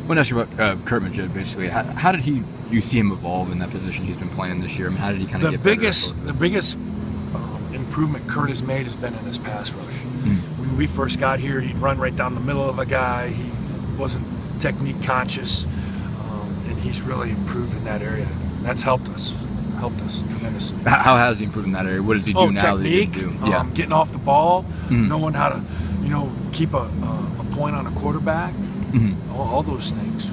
I want to ask you about Curt Maggitt, basically. How did you see him evolve in that position he's been playing this year? I mean, how did he kind of get better? The biggest improvement Curt has made has been in his pass rush. When we first got here, he'd run right down the middle of a guy. He wasn't technique conscious, and he's really improved in that area. That's helped us tremendously. How has he improved in that area? What does he do now technique, that he didn't do? Getting off the ball, knowing how to, keep a point on a quarterback, all those things.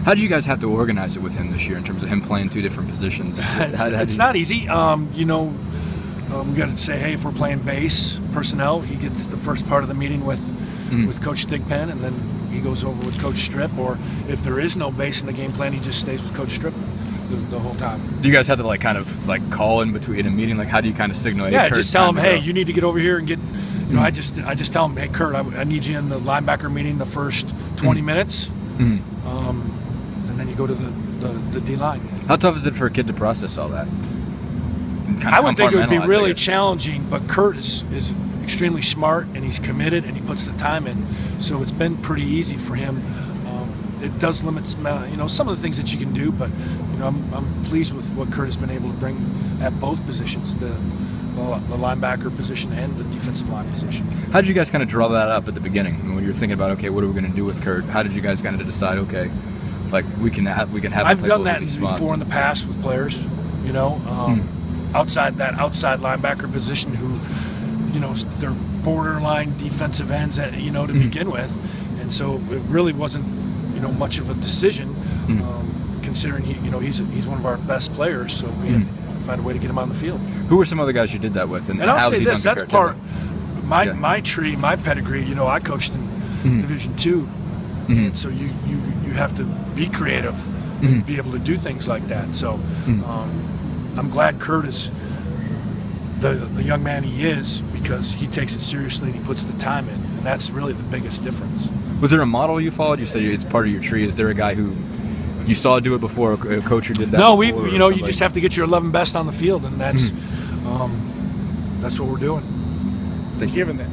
How did you guys have to organize it with him this year in terms of him playing two different positions? It's not easy. We got to say, hey, if we're playing base personnel, he gets the first part of the meeting with Coach Thigpen, and then he goes over with Coach Strip. Or if there is no base in the game plan, he just stays with Coach Strip the whole time. Do you guys have to call in between a meeting? Like, how do you kind of signal? Yeah, just tell him, hey, you need to get over here and get. I just tell him, hey, Curt, I need you in the linebacker meeting the first 20 minutes, and then you go to the D line. How tough is it for a kid to process all that? I would think it would be really challenging, but Curt is extremely smart, and he's committed, and he puts the time in. So it's been pretty easy for him. It does limit, some of the things that you can do, but I'm pleased with what Curt has been able to bring at both positions, the linebacker position and the defensive line position. How did you guys kind of draw that up at the beginning? When you were thinking about, okay, what are we going to do with Curt? How did you guys kind of decide, okay, like we can have. I've done that before in the past with players, outside linebacker position who, they're borderline defensive ends, to begin with, and so it really wasn't, much of a decision, considering he's one of our best players, so we have to find a way to get him on the field. Who were some other guys you did that with? And I'll say this: that's part my tree, my pedigree. I coached in Division II, and so you have to be creative and be able to do things like that. So I'm glad Curt is the young man he is, because he takes it seriously and he puts the time in, and that's really the biggest difference. Was there a model you followed? You said it's part of your tree. Is there a guy who you saw do it before, a coach who did that? No, you just have to get your 11 best on the field, and that's what we're doing. Given that